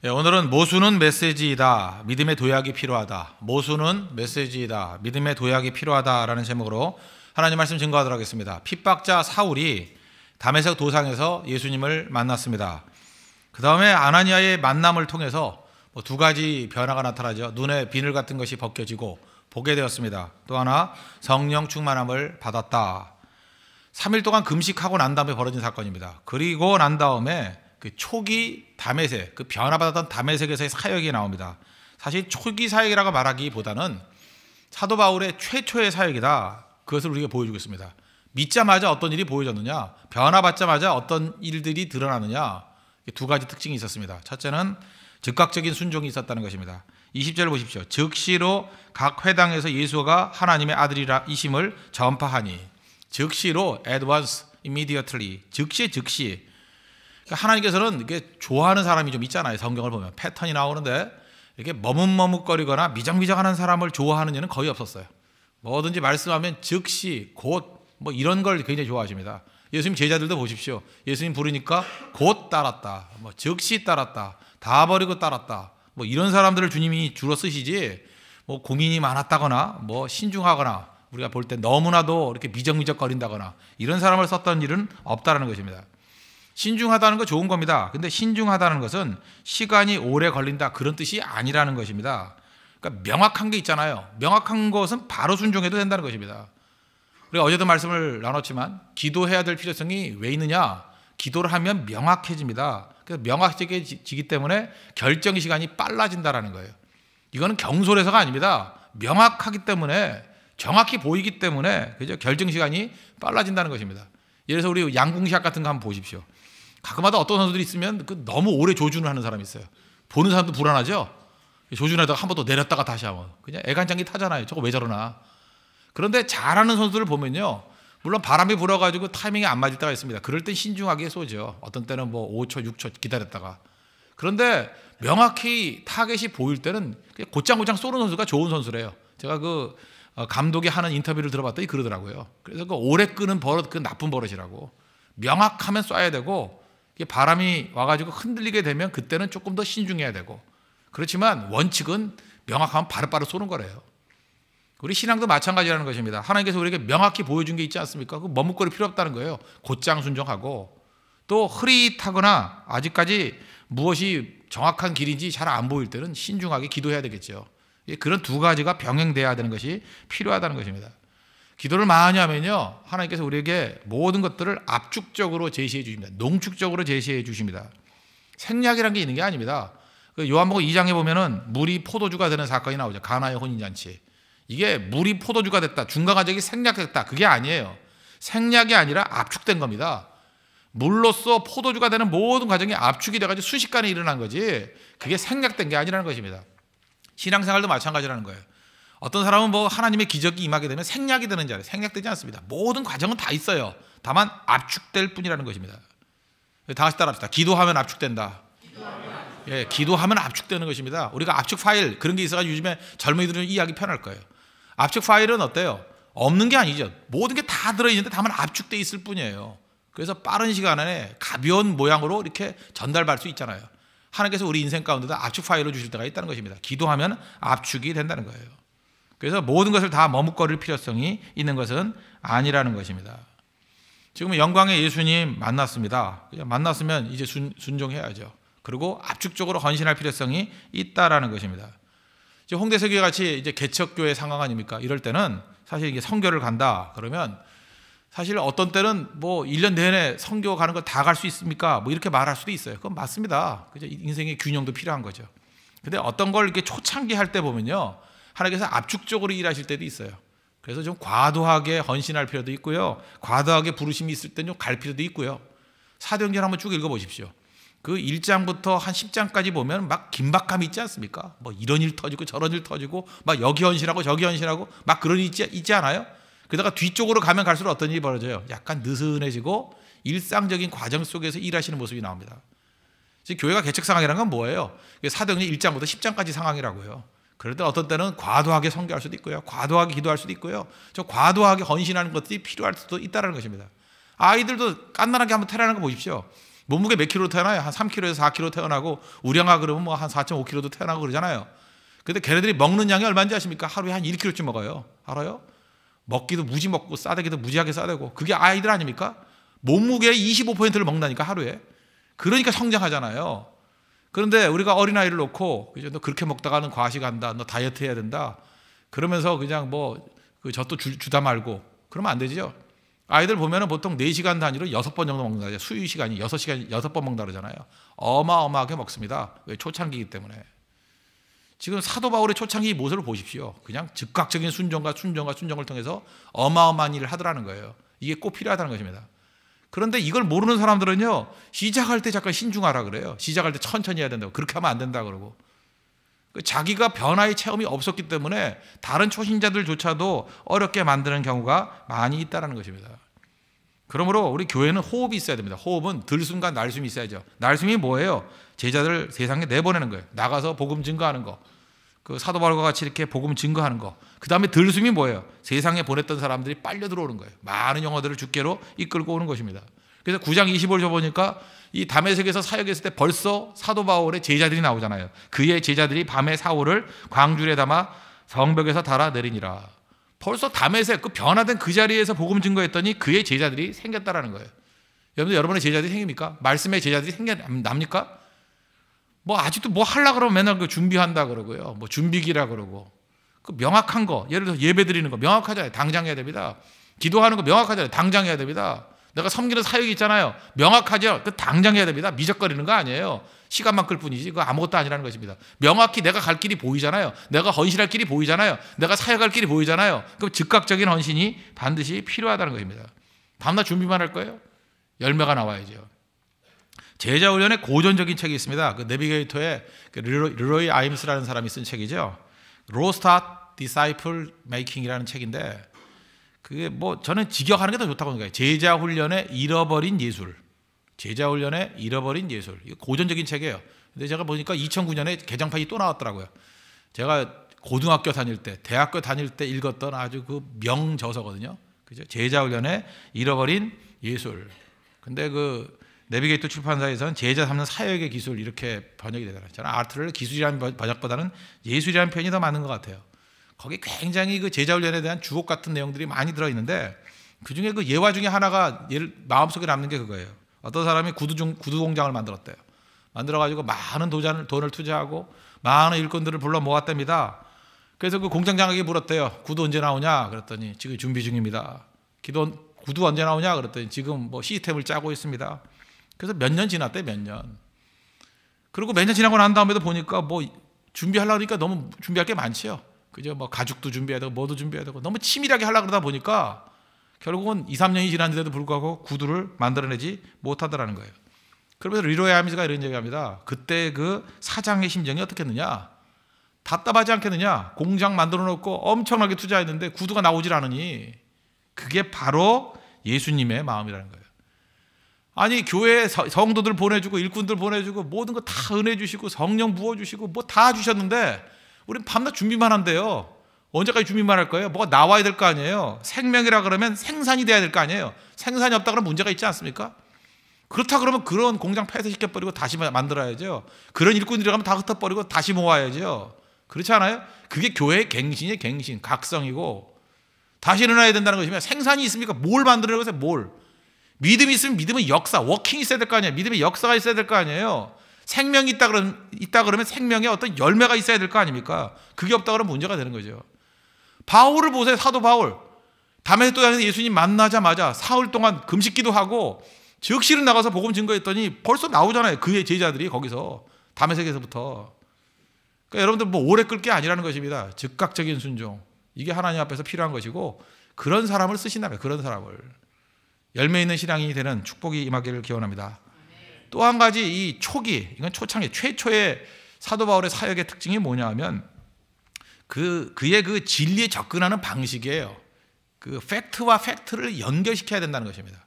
네, 오늘은 모수는 메시지이다. 믿음의 도약이 필요하다. 모수는 메시지이다. 믿음의 도약이 필요하다라는 제목으로 하나님 말씀 증거하도록 하겠습니다. 핍박자 사울이 다메섹 도상에서 예수님을 만났습니다. 그 다음에 아나니아의 만남을 통해서 두 가지 변화가 나타나죠. 눈에 비늘 같은 것이 벗겨지고 보게 되었습니다. 또 하나 성령 충만함을 받았다. 3일 동안 금식하고 난 다음에 벌어진 사건입니다. 그리고 난 다음에 그 초기 다메섹, 그 변화받았던 다메섹에서의 사역이 나옵니다. 사실 초기 사역이라고 말하기보다는 사도 바울의 최초의 사역이다. 그것을 우리에게 보여주고 있습니다. 믿자마자 어떤 일이 보여졌느냐, 변화받자마자 어떤 일들이 드러나느냐, 두 가지 특징이 있었습니다. 첫째는 즉각적인 순종이 있었다는 것입니다. 20절 보십시오. 즉시로 각 회당에서 예수가 하나님의 아들이라 이심을 전파하니, 즉시로 at once, immediately, 즉시. 하나님께서는 이게 좋아하는 사람이 좀 있잖아요. 성경을 보면 패턴이 나오는데 이렇게 머뭇머뭇거리거나 미적미적하는 사람을 좋아하는 이는 거의 없었어요. 뭐든지 말씀하면 즉시, 곧, 뭐 이런 걸 굉장히 좋아하십니다. 예수님 제자들도 보십시오. 예수님 부르니까 곧 따랐다, 뭐 즉시 따랐다, 다 버리고 따랐다, 뭐 이런 사람들을 주님이 주로 쓰시지, 뭐 고민이 많았다거나 뭐 신중하거나 우리가 볼 때 너무나도 이렇게 미적미적거린다거나 이런 사람을 썼던 일은 없다라는 것입니다. 신중하다는 거 좋은 겁니다. 근데 신중하다는 것은 시간이 오래 걸린다 그런 뜻이 아니라는 것입니다. 그러니까 명확한 게 있잖아요. 명확한 것은 바로 순종해도 된다는 것입니다. 우리가 어제도 말씀을 나눴지만 기도해야 될 필요성이 왜 있느냐? 기도를 하면 명확해집니다. 그래서 명확해지기 때문에 결정 시간이 빨라진다는 거예요. 이거는 경솔해서가 아닙니다. 명확하기 때문에, 정확히 보이기 때문에 그죠? 결정 시간이 빨라진다는 것입니다. 예를 들어서 우리 양궁샷 같은 거 한번 보십시오. 가끔마다 어떤 선수들이 있으면 너무 오래 조준을 하는 사람이 있어요. 보는 사람도 불안하죠. 조준하다가 한 번 더 내렸다가 다시 하면 그냥 애간장기 타잖아요. 저거 왜 저러나. 그런데 잘하는 선수들을 보면요, 물론 바람이 불어가지고 타이밍이 안 맞을 때가 있습니다. 그럴 땐 신중하게 쏘죠. 어떤 때는 뭐 5초, 6초 기다렸다가. 그런데 명확히 타겟이 보일 때는 곧장곧장 쏘는 선수가 좋은 선수래요. 제가 그 감독이 하는 인터뷰를 들어봤더니 그러더라고요. 그래서 그 오래 끄는 버릇, 그 나쁜 버릇이라고. 명확하면 쏴야 되고, 바람이 와가지고 흔들리게 되면 그때는 조금 더 신중해야 되고. 그렇지만 원칙은 명확하면 바로바로 쏘는 거래요. 우리 신앙도 마찬가지라는 것입니다. 하나님께서 우리에게 명확히 보여준 게 있지 않습니까? 그 머뭇거릴 필요 없다는 거예요. 곧장 순종하고, 또 흐릿하거나 아직까지 무엇이 정확한 길인지 잘 안 보일 때는 신중하게 기도해야 되겠죠. 그런 두 가지가 병행돼야 되는 것이 필요하다는 것입니다. 기도를 많이 하면요, 하나님께서 우리에게 모든 것들을 압축적으로 제시해 주십니다. 농축적으로 제시해 주십니다. 생략이라는 게 있는 게 아닙니다. 요한복음 2장에 보면은 물이 포도주가 되는 사건이 나오죠. 가나의 혼인잔치. 이게 물이 포도주가 됐다, 중간 과정이 생략됐다, 그게 아니에요. 생략이 아니라 압축된 겁니다. 물로써 포도주가 되는 모든 과정이 압축이 돼가지고 순식간에 일어난 거지, 그게 생략된 게 아니라는 것입니다. 신앙생활도 마찬가지라는 거예요. 어떤 사람은 뭐 하나님의 기적이 임하게 되면 생략이 되는 줄 알아요. 생략되지 않습니다. 모든 과정은 다 있어요. 다만 압축될 뿐이라는 것입니다. 다 같이 따라합시다. 기도하면 압축된다. 예, 기도하면 압축되는 것입니다. 우리가 압축 파일 그런 게 있어가지고 요즘에 젊은이들은 이해하기 편할 거예요. 압축 파일은 어때요? 없는 게 아니죠. 모든 게 다 들어있는데 다만 압축돼 있을 뿐이에요. 그래서 빠른 시간 안에 가벼운 모양으로 이렇게 전달받을 수 있잖아요. 하나님께서 우리 인생 가운데도 압축 파일로 주실 때가 있다는 것입니다. 기도하면 압축이 된다는 거예요. 그래서 모든 것을 다 머뭇거릴 필요성이 있는 것은 아니라는 것입니다. 지금 영광의 예수님 만났습니다. 만났으면 이제 순종해야죠. 그리고 압축적으로 헌신할 필요성이 있다라는 것입니다. 지금 홍대세교회 같이 이제 개척교회 상황 아닙니까? 이럴 때는 사실 이게 선교를 간다 그러면 사실 어떤 때는 뭐 1년 내내 선교 가는 거 다 갈 수 있습니까? 뭐 이렇게 말할 수도 있어요. 그건 맞습니다. 그죠? 인생의 균형도 필요한 거죠. 근데 어떤 걸 이렇게 초창기 할 때 보면요, 하나님께서 압축적으로 일하실 때도 있어요. 그래서 좀 과도하게 헌신할 필요도 있고요, 과도하게 부르심이 있을 때는 좀 갈 필요도 있고요. 사도행전 한번 쭉 읽어보십시오. 그 1장부터 한 10장까지 보면 막 긴박감이 있지 않습니까? 뭐 이런 일 터지고 저런 일 터지고 막 여기 헌신하고 저기 헌신하고 막 그런 일 있지 않아요? 그러다가 뒤쪽으로 가면 갈수록 어떤 일이 벌어져요? 약간 느슨해지고 일상적인 과정 속에서 일하시는 모습이 나옵니다. 지금 교회가 개척 상황이라는 건 뭐예요? 사도행전 1장부터 10장까지 상황이라고요. 그럴 때 어떤 때는 과도하게 선교할 수도 있고요, 과도하게 기도할 수도 있고요, 저 과도하게 헌신하는 것들이 필요할 수도 있다는 것입니다. 아이들도 깐난하게 한번 태어나는 거 보십시오. 몸무게 몇 킬로 태어나요? 한 3kg에서 4kg 태어나고 우량아 그러면 뭐 한 4.5kg도 태어나고 그러잖아요. 근데 걔네들이 먹는 양이 얼마인지 아십니까? 하루에 한 1kg쯤 먹어요. 알아요? 먹기도 무지 먹고 싸대기도 무지하게 싸대고. 그게 아이들 아닙니까? 몸무게의 25%를 먹는다니까 하루에. 그러니까 성장하잖아요. 그런데 우리가 어린아이를 놓고 너 그렇게 먹다가는 과식한다, 너 다이어트 해야 된다, 그러면서 그냥 뭐 젖도 주다 말고 그러면 안 되죠. 아이들 보면은 보통 4시간 단위로 6번 정도 먹는다. 수유 시간이 6시간 6번 먹는다 그러잖아요. 어마어마하게 먹습니다. 왜? 초창기이기 때문에. 지금 사도 바울의 초창기 모습을 보십시오. 그냥 즉각적인 순종을 통해서 어마어마한 일을 하더라는 거예요. 이게 꼭 필요하다는 것입니다. 그런데 이걸 모르는 사람들은요, 시작할 때 잠깐 신중하라 그래요. 시작할 때 천천히 해야 된다고. 그렇게 하면 안 된다 그러고. 자기가 변화의 체험이 없었기 때문에 다른 초신자들조차도 어렵게 만드는 경우가 많이 있다는 것입니다. 그러므로 우리 교회는 호흡이 있어야 됩니다. 호흡은 들숨과 날숨이 있어야죠. 날숨이 뭐예요? 제자들을 세상에 내보내는 거예요. 나가서 복음 증거하는 거. 그 사도 바울과 같이 이렇게 복음 증거하는 거. 그 다음에 들숨이 뭐예요? 세상에 보냈던 사람들이 빨려 들어오는 거예요. 많은 영혼들을 주께로 이끌고 오는 것입니다. 그래서 9장 25절 보니까 이 다메섹에서 사역했을 때 벌써 사도 바울의 제자들이 나오잖아요. 그의 제자들이 밤에 사울을 광줄에 담아 성벽에서 달아 내리니라. 벌써 다메섹 그 변화된 그 자리에서 복음 증거했더니 그의 제자들이 생겼다라는 거예요. 여러분의 제자들이 생깁니까? 말씀의 제자들이 납니까? 뭐 아직도 뭐 하려고 그러면 맨날 그 준비한다 그러고요. 뭐 준비기라 그러고. 그 명확한 거, 예를 들어서 예배 드리는 거 명확하잖아요. 당장 해야 됩니다. 기도하는 거 명확하잖아요. 당장 해야 됩니다. 내가 섬기는 사역이 있잖아요. 명확하죠. 그 당장 해야 됩니다. 미적거리는 거 아니에요. 시간만 끌 뿐이지 그거 아무것도 아니라는 것입니다. 명확히 내가 갈 길이 보이잖아요. 내가 헌신할 길이 보이잖아요. 내가 사역할 길이 보이잖아요. 그럼 즉각적인 헌신이 반드시 필요하다는 것입니다. 다음날 준비만 할 거예요? 열매가 나와야죠. 제자훈련의 고전적인 책이 있습니다. 그 내비게이터에 르로이 아임스라는 사람이 쓴 책이죠. 로스타트 디사이플 메이킹이라는 책인데, 그게 뭐 저는 직역하는 게 더 좋다고 생각해요. 제자훈련의 잃어버린 예술. 제자훈련의 잃어버린 예술. 이거 고전적인 책이에요. 근데 제가 보니까 2009년에 개정판이 또 나왔더라고요. 제가 고등학교 다닐 때, 대학교 다닐 때 읽었던 아주 그 명저서거든요. 그죠? 제자훈련의 잃어버린 예술. 근데 그 내비게이터 출판사에서는 제자 삼는 사역의 기술 이렇게 번역이 되더라고요. 저는 아트를 기술이라는 번역보다는 예술이라는 표현이 더 맞는 것 같아요. 거기 굉장히 그 제자훈련에 대한 주옥 같은 내용들이 많이 들어있는데, 그중에 그 예화 중에 하나가 마음속에 남는 게 그거예요. 어떤 사람이 구두 공장을 만들었대요. 만들어가지고 많은 돈을 투자하고 많은 일꾼들을 불러 모았답니다. 그래서 그 공장장에게 물었대요. 구두 언제 나오냐? 그랬더니 지금 준비 중입니다. 구두 언제 나오냐? 그랬더니 지금 뭐 시스템을 짜고 있습니다. 그래서 몇 년 지났대, 몇 년. 그리고 몇 년 지나고 난 다음에도 보니까 뭐 준비하려고 하니까 너무 준비할 게 많지요. 그죠? 뭐 가죽도 준비해야 되고 뭐도 준비해야 되고 너무 치밀하게 하려고 그러다 보니까 결국은 2, 3년이 지났는데도 불구하고 구두를 만들어내지 못하더라는 거예요. 그러면서 리로이 아임스가 이런 얘기합니다. 그때 그 사장의 심정이 어떻겠느냐? 답답하지 않겠느냐? 공장 만들어 놓고 엄청나게 투자했는데 구두가 나오질 않으니. 그게 바로 예수님의 마음이라는 거예요. 아니 교회에 성도들 보내주고 일꾼들 보내주고 모든 거 다 은혜 주시고 성령 부어주시고 뭐 다 주셨는데 우린 밤낮 준비만 한대요. 언제까지 준비만 할 거예요? 뭐가 나와야 될 거 아니에요. 생명이라 그러면 생산이 돼야 될 거 아니에요. 생산이 없다 그러면 문제가 있지 않습니까? 그렇다 그러면 그런 공장 폐쇄시켜버리고 다시 만들어야죠. 그런 일꾼들이 가면 다 흩어버리고 다시 모아야죠. 그렇지 않아요? 그게 교회의 갱신이에요. 갱신, 각성이고. 다시 일어나야 된다는 것이면 생산이 있습니까? 뭘 만들어내고 있어요? 뭘? 믿음이 있으면 믿음은 역사, 워킹이 있어야 될 거 아니에요. 믿음의 역사가 있어야 될 거 아니에요. 생명이 있다 그러면 생명에 어떤 열매가 있어야 될 거 아닙니까? 그게 없다 그러면 문제가 되는 거죠. 바울을 보세요. 사도 바울. 다메섹 도상에서 예수님 만나자마자 사흘 동안 금식기도 하고 즉시로 나가서 복음 증거했더니 벌써 나오잖아요. 그의 제자들이 거기서 다메섹에서부터. 그러니까 여러분들 뭐 오래 끌 게 아니라는 것입니다. 즉각적인 순종. 이게 하나님 앞에서 필요한 것이고 그런 사람을 쓰신다는 거예요. 그런 사람을. 열매 있는 신앙인이 되는 축복이 임하기를 기원합니다. 또 한 가지 이 초기, 이건 초창기, 최초의 사도 바울의 사역의 특징이 뭐냐 하면 그의 그 진리에 접근하는 방식이에요. 그 팩트와 팩트를 연결시켜야 된다는 것입니다.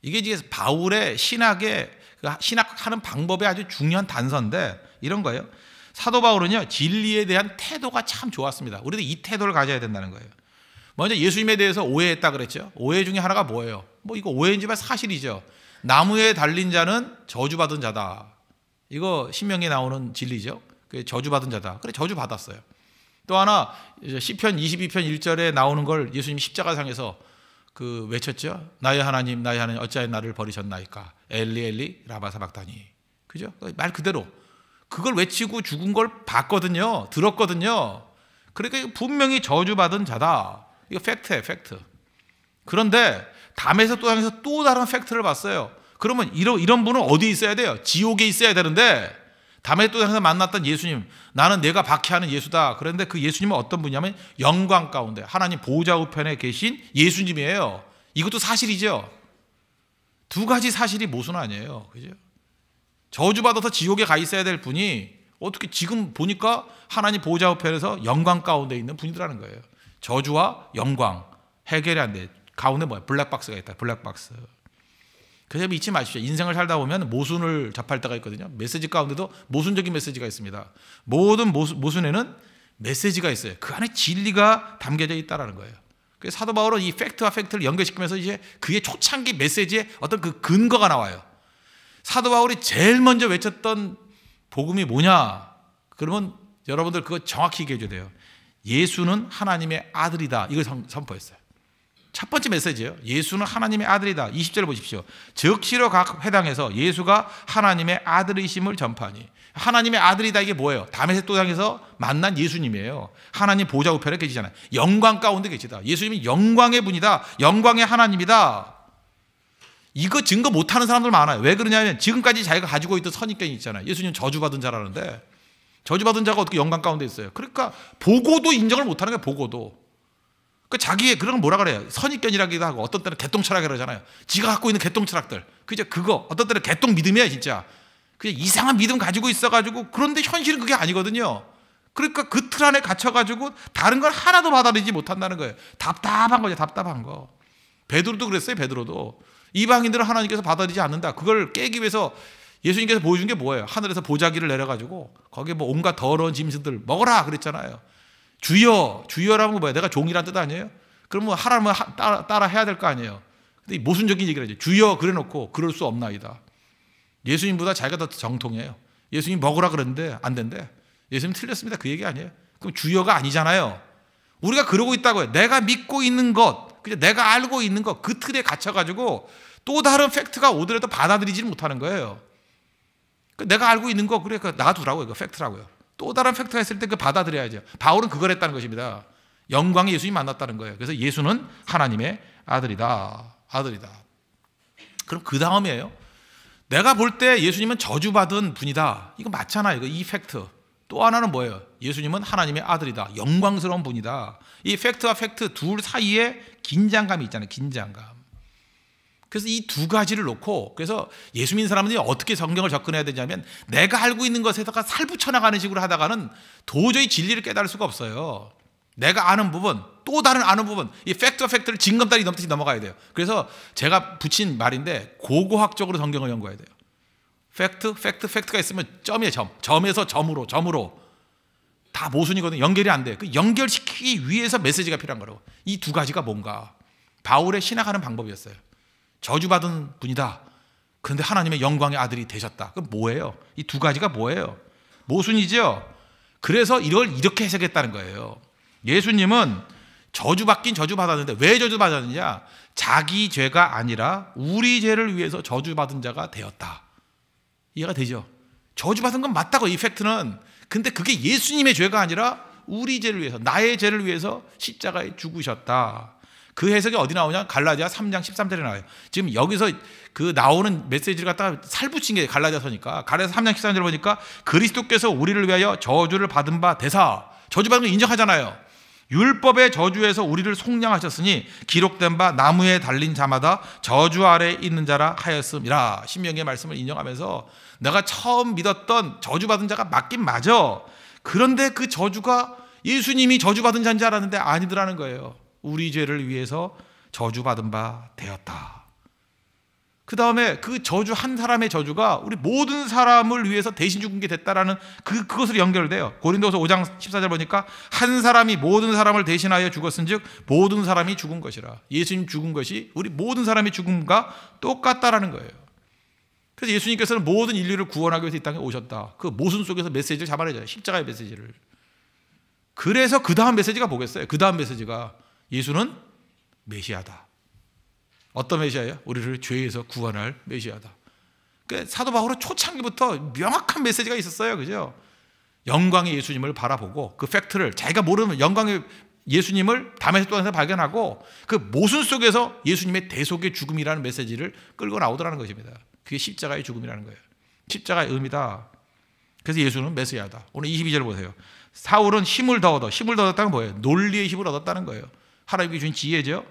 이게 이제 바울의 신학하는 방법의 아주 중요한 단서인데 이런 거예요. 사도 바울은요, 진리에 대한 태도가 참 좋았습니다. 우리도 이 태도를 가져야 된다는 거예요. 먼저 예수님에 대해서 오해했다 그랬죠. 오해 중에 하나가 뭐예요? 뭐 이거 오해인지만 사실이죠. 나무에 달린 자는 저주받은 자다. 이거 신명기에 나오는 진리죠. 저주받은 자다. 그래, 저주받았어요. 또 하나 시편 22편 1절에 나오는 걸 예수님 십자가상에서 외쳤죠. 나의 하나님 어찌하여 나를 버리셨나이까. 엘리 엘리 라마 사박다니. 그죠? 말 그대로 그걸 외치고 죽은 걸 봤거든요. 들었거든요. 그러니까 분명히 저주받은 자다. 이거 팩트예요, 팩트. 그런데 담에서 또 향해서 또 다른 팩트를 봤어요. 그러면 이런 분은 어디 있어야 돼요? 지옥에 있어야 되는데, 담에 또 향해서 만났던 예수님, 나는 내가 박해하는 예수다. 그런데 그 예수님은 어떤 분이냐면 영광 가운데 하나님 보좌 우편에 계신 예수님이에요. 이것도 사실이죠. 두 가지 사실이 모순 아니에요. 그죠? 저주받아서 지옥에 가 있어야 될 분이 어떻게 지금 보니까 하나님 보좌 우편에서 영광 가운데 있는 분이라는 거예요. 저주와 영광 해결이 안 돼. 가운데 뭐야? 블랙박스가 있다. 블랙박스. 그래서 잊지 마십시오. 인생을 살다 보면 모순을 접할 때가 있거든요. 메시지 가운데도 모순적인 메시지가 있습니다. 모든 모순에는 메시지가 있어요. 그 안에 진리가 담겨져 있다는 거예요. 그래서 사도 바울은 이 팩트와 팩트를 연결시키면서 이제 그의 초창기 메시지에 어떤 그 근거가 나와요. 사도 바울이 제일 먼저 외쳤던 복음이 뭐냐? 그러면 여러분들 그거 정확히 얘기해 줘야 돼요. 예수는 하나님의 아들이다. 이걸 선포했어요. 첫 번째 메시지예요. 예수는 하나님의 아들이다. 20절 보십시오. 즉시로 각 회당에서 예수가 하나님의 아들이심을 전파하니. 하나님의 아들이다, 이게 뭐예요? 담에색 도상에서 만난 예수님이에요. 하나님 보좌 우편에 계시잖아요. 영광 가운데 계시다. 예수님이 영광의 분이다. 영광의 하나님이다. 이거 증거 못하는 사람들 많아요. 왜 그러냐면 지금까지 자기가 가지고 있던 선입견이 있잖아요. 예수님 저주받은 자라는데, 저주받은 자가 어떻게 영광 가운데 있어요? 그러니까 보고도 인정을 못하는 거예요. 보고도. 그 자기의 그런 걸 뭐라 그래요? 선입견이라기도 하고, 어떤 때는 개똥철학이라고 그러잖아요. 지가 갖고 있는 개똥철학들. 그죠? 그거 어떤 때는 개똥 믿음이야 진짜. 그냥 이상한 믿음 가지고 있어가지고, 그런데 현실은 그게 아니거든요. 그러니까 그 틀 안에 갇혀가지고 다른 걸 하나도 받아들이지 못한다는 거예요. 답답한 거죠. 답답한 거. 베드로도 그랬어요. 베드로도 이방인들은 하나님께서 받아들이지 않는다. 그걸 깨기 위해서 예수님께서 보여준 게 뭐예요? 하늘에서 보자기를 내려가지고 거기에 뭐 온갖 더러운 짐승들 먹어라 그랬잖아요. 주여, 주여라는 건 뭐예요? 내가 종이란 뜻 아니에요? 그럼 뭐 하라면 따라 해야 될 거 아니에요? 근데 모순적인 얘기를 하죠. 주여 그래놓고 그럴 수 없나이다. 예수님보다 자기가 더 정통이에요. 예수님 먹으라 그랬는데 안 된대. 예수님 틀렸습니다. 그 얘기 아니에요. 그럼 주여가 아니잖아요. 우리가 그러고 있다고요. 내가 믿고 있는 것, 그냥 내가 알고 있는 것, 그 틀에 갇혀가지고 또 다른 팩트가 오더라도 받아들이지는 못하는 거예요. 내가 알고 있는 거, 그래, 놔두라고요. 그 팩트라고요. 또 다른 팩트가 있을 때 그 받아들여야죠. 바울은 그걸 했다는 것입니다. 영광의 예수님 만났다는 거예요. 그래서 예수는 하나님의 아들이다. 아들이다. 그럼 그 다음이에요. 내가 볼 때 예수님은 저주받은 분이다. 이거 맞잖아요. 이거 이 팩트. 또 하나는 뭐예요? 예수님은 하나님의 아들이다. 영광스러운 분이다. 이 팩트와 팩트 둘 사이에 긴장감이 있잖아요. 긴장감. 그래서 이 두 가지를 놓고, 그래서 예수 믿는 사람들이 어떻게 성경을 접근해야 되냐면, 내가 알고 있는 것에다가 살붙여 나가는 식으로 하다가는 도저히 진리를 깨달을 수가 없어요. 내가 아는 부분, 또 다른 아는 부분, 이 팩트와 팩트를 징검다리 넘듯이 넘어가야 돼요. 그래서 제가 붙인 말인데, 고고학적으로 성경을 연구해야 돼요. 팩트가 있으면 점이에요. 점에서 점으로 다 모순이거든요. 연결이 안 돼. 그 연결시키기 위해서 메시지가 필요한 거라고. 이 두 가지가 뭔가 바울의 신학하는 방법이었어요. 저주받은 분이다. 그런데 하나님의 영광의 아들이 되셨다. 그럼 뭐예요? 이 두 가지가 뭐예요? 모순이죠. 그래서 이걸 이렇게 해석했다는 거예요. 예수님은 저주받긴 저주받았는데 왜 저주받았느냐? 자기 죄가 아니라 우리 죄를 위해서 저주받은 자가 되었다. 이해가 되죠? 저주받은 건 맞다고, 이 팩트는. 근데 그게 예수님의 죄가 아니라 우리 죄를 위해서, 나의 죄를 위해서 십자가에 죽으셨다. 그 해석이 어디 나오냐? 갈라디아 3장 13절에 나와요. 지금 여기서 그 나오는 메시지를 갖다가 살붙인 게 갈라디아서니까. 갈라디아 3장 13절 보니까 그리스도께서 우리를 위하여 저주를 받은 바 되사, 저주받은 거 인정하잖아요. 율법의 저주에서 우리를 속량하셨으니 기록된 바 나무에 달린 자마다 저주 아래 있는 자라 하였음이라. 신명기의 말씀을 인정하면서 내가 처음 믿었던 저주받은 자가 맞긴 맞아. 그런데 그 저주가 예수님이 저주받은 자인 줄 알았는데 아니더라는 거예요. 우리 죄를 위해서 저주받은 바 되었다. 그 다음에 그 저주, 한 사람의 저주가 우리 모든 사람을 위해서 대신 죽은 게 됐다라는 그것으로 연결돼요. 고린도서 5장 14절 보니까 한 사람이 모든 사람을 대신하여 죽었은즉 모든 사람이 죽은 것이라. 예수님 죽은 것이 우리 모든 사람이 죽음과 똑같다라는 거예요. 그래서 예수님께서는 모든 인류를 구원하기 위해서 이 땅에 오셨다. 그 모순 속에서 메시지를 잡아내줘요. 십자가의 메시지를. 그래서 그 다음 메시지가 뭐겠어요? 그 다음 메시지가 예수는 메시아다. 어떤 메시아예요? 우리를 죄에서 구원할 메시아다. 그러니까 사도 바울은 초창기부터 명확한 메시지가 있었어요. 그죠? 영광의 예수님을 바라보고 그 팩트를 자기가 모르는 영광의 예수님을 다메섹 도상에서 발견하고 그 모순 속에서 예수님의 대속의 죽음이라는 메시지를 끌고 나오더라는 것입니다. 그게 십자가의 죽음이라는 거예요. 십자가의 의미다. 그래서 예수는 메시아다. 오늘 22절 보세요. 사울은 힘을 더 얻었다는 뭐예요? 논리의 힘을 얻었다는 거예요. 하나님께 주신 지혜죠.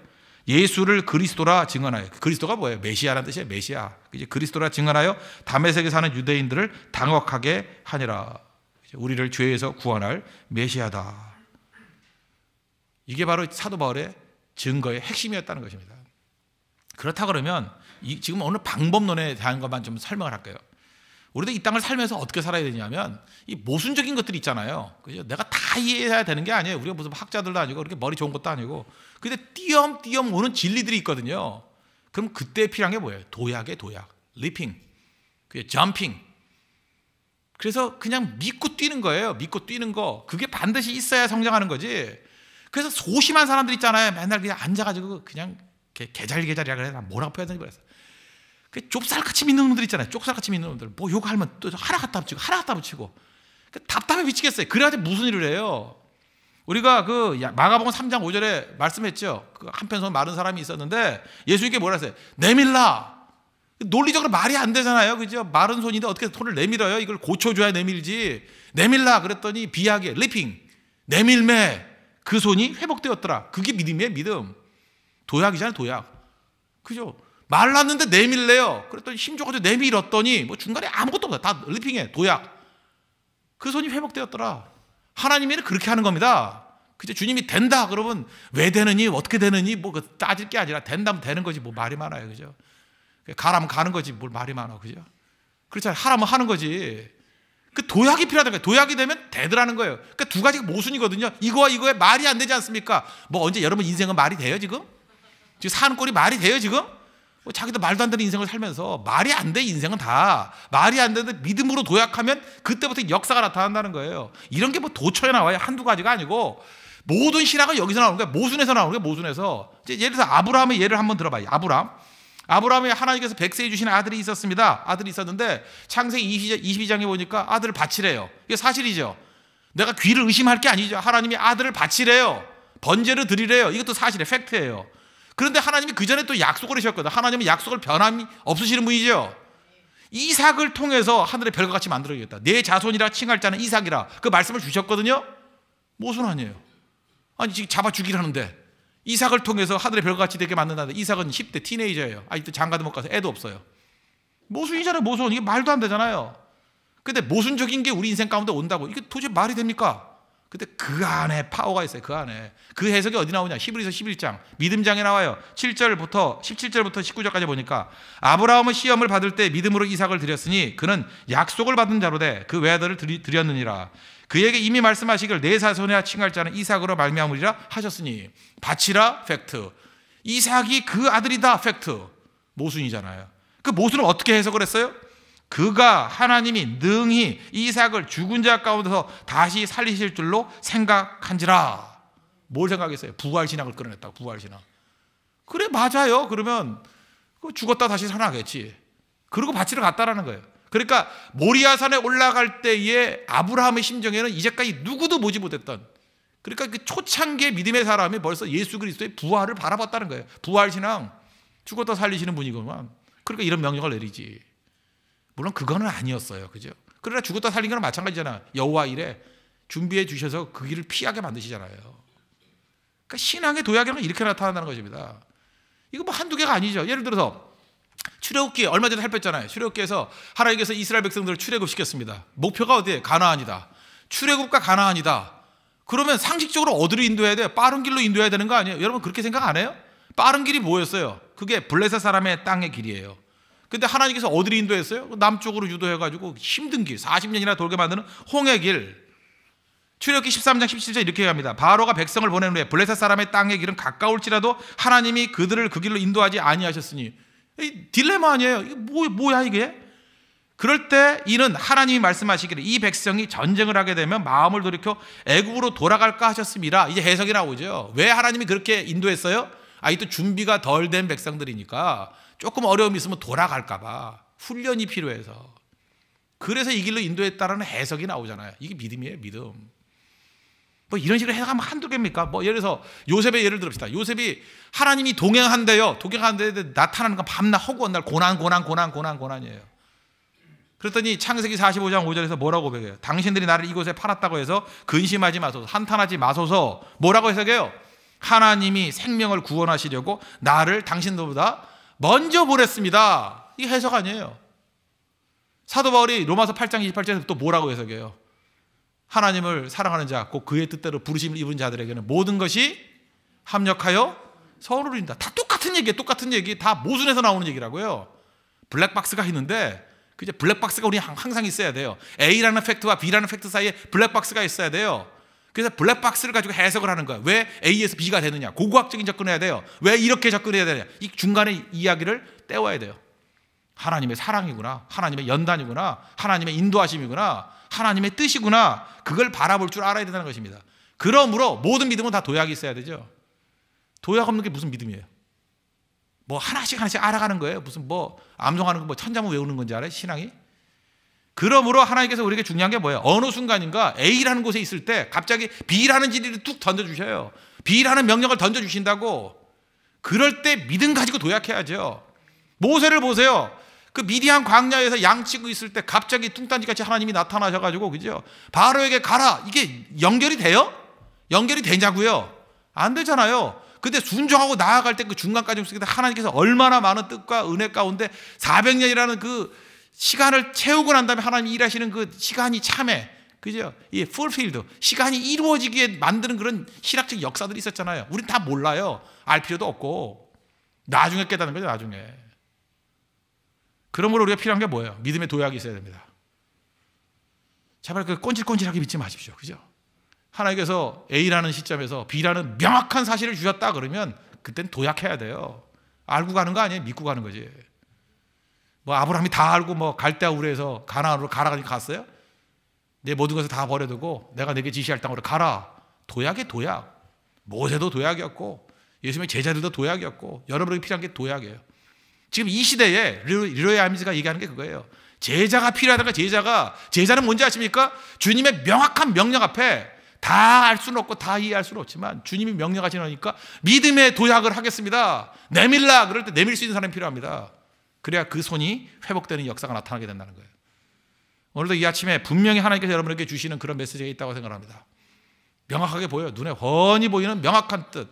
예수를 그리스도라 증언하여. 그리스도가 뭐예요? 메시아라는 뜻이에요. 메시아. 이제 그리스도라 증언하여 다메섹에 사는 유대인들을 당혹하게 하니라. 우리를 죄에서 구원할 메시아다. 이게 바로 사도 바울의 증거의 핵심이었다는 것입니다. 그렇다 그러면 지금 오늘 방법론에 대한 것만 좀 설명을 할게요. 우리도 이 땅을 살면서 어떻게 살아야 되냐면 이 모순적인 것들이 있잖아요. 그죠? 내가 다 이해해야 되는 게 아니에요. 우리가 무슨 학자들도 아니고 그렇게 머리 좋은 것도 아니고. 근데 띄엄띄엄 오는 진리들이 있거든요. 그럼 그때 필요한 게 뭐예요? 도약의 도약, 리핑, 그게 점핑. 그래서 그냥 믿고 뛰는 거예요. 믿고 뛰는 거. 그게 반드시 있어야 성장하는 거지. 그래서 소심한 사람들 있잖아요. 맨날 그냥 앉아가지고 그냥 개잘개잘이라 그래. 뭐라고 표현하는지 모르겠어요. 그 좁쌀같이 믿는 놈들 있잖아요. 쪽쌀같이 믿는 놈들. 뭐 욕하면 또 하나 갖다 붙이고 하나 갖다 붙이고. 답답해 미치겠어요. 그래가지고 무슨 일을 해요. 우리가 그 마가복음 3장 5절에 말씀했죠. 그 한편손 마른 사람이 있었는데 예수님께 뭐라 했어요? 내밀라. 논리적으로 말이 안 되잖아요. 그죠? 마른 손인데 어떻게 손을 내밀어요? 이걸 고쳐줘야 내밀지. 내밀라 그랬더니 비하게 리핑. 내밀매. 그 손이 회복되었더라. 그게 믿음이에요. 믿음. 도약이잖아요. 도약. 그죠? 말랐는데 내밀래요. 그랬더니 힘줘가지고 내밀었더니 뭐 중간에 아무것도 없다. 다 리핑해. 도약. 그 손이 회복되었더라. 하나님이 그렇게 하는 겁니다. 그죠? 주님이 된다 그러면 왜 되느니 어떻게 되느니 뭐 따질 게 아니라 된다면 되는 거지 뭐 말이 많아요. 그죠? 가라면 가는 거지 뭘 말이 많아. 그죠? 그렇잖아요. 하라면 하는 거지. 그 도약이 필요하다는 거예요. 도약이 되면 되더라는 거예요. 그러니까 두 가지가 모순이거든요. 이거와 이거에 말이 안 되지 않습니까? 뭐 언제 여러분 인생은 말이 돼요 지금? 지금 사는 꼴이 말이 돼요 지금? 뭐 자기도 말도 안 되는 인생을 살면서 말이 안 돼. 인생은 다 말이 안 되는데 믿음으로 도약하면 그때부터 역사가 나타난다는 거예요. 이런 게 뭐 도처에 나와요. 한두 가지가 아니고 모든 신학은 여기서 나오는 거예요. 모순에서 나오는 거예요. 모순에서. 예를 들어서 아브라함의 예를 한번 들어봐요. 아브라함이 하나님께서 백세해 주신 아들이 있었습니다. 아들이 있었는데 창세기 22장에 보니까 아들을 바치래요. 이게 사실이죠. 내가 귀를 의심할 게 아니죠. 하나님이 아들을 바치래요. 번제를 드리래요. 이것도 사실이에요. 팩트예요. 그런데 하나님이 그 전에 또 약속을 하셨거든요. 하나님은 약속을 변함이 없으시는 분이죠. 이삭을 통해서 하늘의 별과 같이 만들어주겠다. 내 자손이라 칭할 자는 이삭이라. 그 말씀을 주셨거든요. 모순 아니에요. 아니 지금 잡아 죽이라는데 이삭을 통해서 하늘의 별과 같이 되게 만든다는데 이삭은 10대 티네이저예요. 아직도 장가도 못 가서 애도 없어요. 모순이잖아요. 모순. 이게 말도 안 되잖아요. 근데 모순적인 게 우리 인생 가운데 온다고 이게 도대체 말이 됩니까? 근데 그 안에 파워가 있어요. 그 안에. 그 해석이 어디 나오냐? 히브리서 11장 믿음장에 나와요. 17절부터 19절까지 보니까 아브라함은 시험을 받을 때 믿음으로 이삭을 드렸으니 그는 약속을 받은 자로 돼 그 외아들을 드렸느니라. 그에게 이미 말씀하시길 내 자손이라 칭할 자는 이삭으로 말미암으리라 하셨으니 바치라 팩트. 이삭이 그 아들이다 팩트. 모순이잖아요. 그 모순을 어떻게 해석을 했어요? 그가 하나님이 능히 이삭을 죽은 자 가운데서 다시 살리실 줄로 생각한지라. 뭘 생각했어요? 부활신앙을 끌어냈다고. 부활신앙. 그래 맞아요. 그러면 죽었다 다시 살아나겠지. 그러고 바치러 갔다라는 거예요. 그러니까 모리아산에 올라갈 때의 아브라함의 심정에는 이제까지 누구도 보지 못했던, 그러니까 그 초창기의 믿음의 사람이 벌써 예수 그리스도의 부활을 바라봤다는 거예요. 부활신앙. 죽었다 살리시는 분이구만. 그러니까 이런 명령을 내리지. 물론 그거는 아니었어요. 그죠? 그러나 죽었다 살린 거는 마찬가지잖아. 여호와 일에 준비해 주셔서 그 길을 피하게 만드시잖아요. 그러니까 신앙의 도약이라는 건 이렇게 나타난다는 것입니다. 이거 뭐 한두 개가 아니죠. 예를 들어서 출애굽기 얼마 전에 살폈잖아요. 출애굽기에서 하나님께서 이스라엘 백성들을 출애굽시켰습니다. 목표가 어디에? 가나안이다. 출애굽과 가나안이다. 그러면 상식적으로 어디로 인도해야 돼요? 빠른 길로 인도해야 되는 거 아니에요? 여러분 그렇게 생각 안 해요? 빠른 길이 뭐였어요? 그게 블레셋 사람의 땅의 길이에요. 근데 하나님께서 어디로 인도했어요? 남쪽으로 유도해가지고 힘든 길, 40년이나 돌게 만드는 홍해 길. 출애굽기 13장 17절 이렇게 합니다. 바로가 백성을 보낸 후에 블레셋 사람의 땅의 길은 가까울지라도 하나님이 그들을 그 길로 인도하지 아니하셨으니. 이 딜레마 아니에요? 이게 뭐야 이게? 그럴 때 이는 하나님이 말씀하시기를 이 백성이 전쟁을 하게 되면 마음을 돌이켜 애굽으로 돌아갈까 하셨습니다. 이제 해석이 나오죠. 왜 하나님이 그렇게 인도했어요? 이 또 준비가 덜 된 백성들이니까 조금 어려움이 있으면 돌아갈까 봐 훈련이 필요해서 그래서 이 길로 인도했다라는 해석이 나오잖아요. 이게 믿음이에요, 믿음. 뭐 이런 식으로 해석하면 한두 개입니까? 뭐 예를 들어서 요셉의 예를 들읍시다. 요셉이 하나님이 동행한대요. 동행하는데 나타나는 건 밤낮 허구한 날 고난이에요. 그랬더니 창세기 45장 5절에서 뭐라고 고백해요? 당신들이 나를 이곳에 팔았다고 해서 근심하지 마소서, 한탄하지 마소서. 뭐라고 해석해요? 하나님이 생명을 구원하시려고 나를 당신들보다 먼저 보냈습니다. 이게 해석 아니에요. 사도 바울이 로마서 8장 28절에서 또 뭐라고 해석해요? 하나님을 사랑하는 자, 곧 그의 뜻대로 부르심을 입은 자들에게는 모든 것이 합력하여 선을 이룬다. 다 똑같은 얘기예요. 똑같은 얘기. 다 모순에서 나오는 얘기라고요. 블랙박스가 있는데 그죠? 블랙박스가 우리 항상 있어야 돼요. A라는 팩트와 B라는 팩트 사이에 블랙박스가 있어야 돼요. 그래서 블랙박스를 가지고 해석을 하는 거예요. 왜 A에서 B가 되느냐? 고고학적인 접근해야 돼요. 왜 이렇게 접근해야 되냐? 이 중간에 이야기를 떼와야 돼요. 하나님의 사랑이구나, 하나님의 연단이구나, 하나님의 인도하심이구나, 하나님의 뜻이구나. 그걸 바라볼 줄 알아야 된다는 것입니다. 그러므로 모든 믿음은 다 도약이 있어야 되죠. 도약 없는 게 무슨 믿음이에요? 뭐 하나씩 알아가는 거예요. 무슨 뭐 암송하는 거 뭐 천자문 외우는 건지 알아요? 신앙이? 그러므로 하나님께서 우리에게 중요한 게 뭐예요? 어느 순간인가 A라는 곳에 있을 때 갑자기 B라는 지리를 뚝 던져주셔요. B라는 명령을 던져주신다고. 그럴 때 믿음 가지고 도약해야죠. 모세를 보세요. 그 미디안 광야에서 양치고 있을 때 갑자기 뚱딴지같이 하나님이 나타나셔가지고, 그죠? 바로에게 가라. 이게 연결이 돼요? 연결이 되냐고요? 안 되잖아요. 근데 순종하고 나아갈 때 그 중간까지 없을 때 하나님께서 얼마나 많은 뜻과 은혜 가운데 400년이라는 그 시간을 채우고 난 다음에 하나님이 일하시는 그 시간이 참에, 그죠? 이 fulfilled, 시간이 이루어지게 만드는 그런 신학적 역사들이 있었잖아요. 우린 다 몰라요. 알 필요도 없고. 나중에 깨닫는 거죠, 나중에. 그러므로 우리가 필요한 게 뭐예요? 믿음의 도약이 있어야 됩니다. 제발 그 꼰질꼰질하게 믿지 마십시오. 그죠? 하나님께서 A라는 시점에서 B라는 명확한 사실을 주셨다 그러면 그땐 도약해야 돼요. 알고 가는 거 아니에요? 믿고 가는 거지. 뭐 아브라함이 다 알고 뭐 갈대아 우르에서 가나안으로 가라가지고 갔어요? 내 모든 것을 다 버려두고 내가 내게 지시할 땅으로 가라. 도약이 도약. 모세도 도약이었고 예수님의 제자들도 도약이었고 여러분에게 필요한 게 도약이에요. 지금 이 시대에 리로의 아미즈가 얘기하는 게 그거예요. 제자가 필요하다가 제자는 뭔지 아십니까? 주님의 명확한 명령 앞에 다 알 수는 없고 다 이해할 수는 없지만 주님이 명령하시니까 믿음의 도약을 하겠습니다. 내밀라. 그럴 때 내밀 수 있는 사람이 필요합니다. 그래야 그 손이 회복되는 역사가 나타나게 된다는 거예요. 오늘도 이 아침에 분명히 하나님께서 여러분에게 주시는 그런 메시지가 있다고 생각합니다. 명확하게 보여요. 눈에 훤히 보이는 명확한 뜻.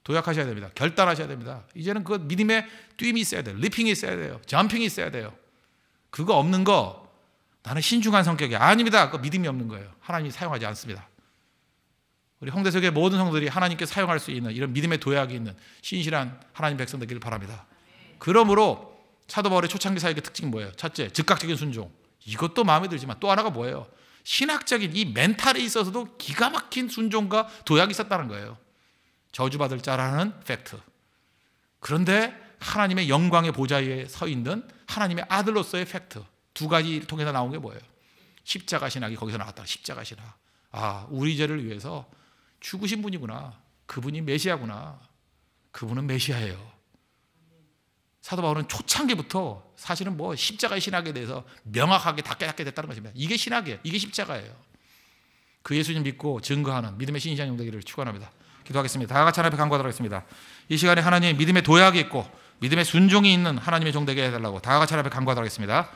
도약하셔야 됩니다. 결단하셔야 됩니다. 이제는 그 믿음의 뛰임이 있어야 돼요. 리핑이 있어야 돼요. 점핑이 있어야 돼요. 그거 없는 거 나는 신중한 성격이 아닙니다. 그 믿음이 없는 거예요. 하나님이 사용하지 않습니다. 우리 홍대석의 모든 성도들이 하나님께 사용할 수 있는 이런 믿음의 도약이 있는 신실한 하나님 백성 되기를 바랍니다. 그러므로 사도 바울의 초창기 사역의 특징이 뭐예요? 첫째, 즉각적인 순종. 이것도 마음에 들지만 또 하나가 뭐예요? 신학적인 이 멘탈에 있어서도 기가 막힌 순종과 도약이 있었다는 거예요. 저주받을 자라는 팩트. 그런데 하나님의 영광의 보좌에 서 있는 하나님의 아들로서의 팩트. 두 가지를 통해서 나온 게 뭐예요? 십자가 신학이 거기서 나왔다. 십자가 신학. 우리 죄를 위해서 죽으신 분이구나. 그분이 메시아구나. 그분은 메시아예요. 사도 바울은 초창기부터 사실은 뭐 십자가의 신학에 대해서 명확하게 닦게 됐다는 것입니다. 이게 신학이에요. 이게 십자가예요. 그 예수님 믿고 증거하는 믿음의 신실한 종 되기를 축원합니다. 기도하겠습니다. 다 같이 하나님 앞에 간구하도록 하겠습니다. 이 시간에 하나님 믿음의 도약이 있고 믿음의 순종이 있는 하나님의 종 되게 해달라고 다 같이 하나님 앞에 간구하도록 하겠습니다.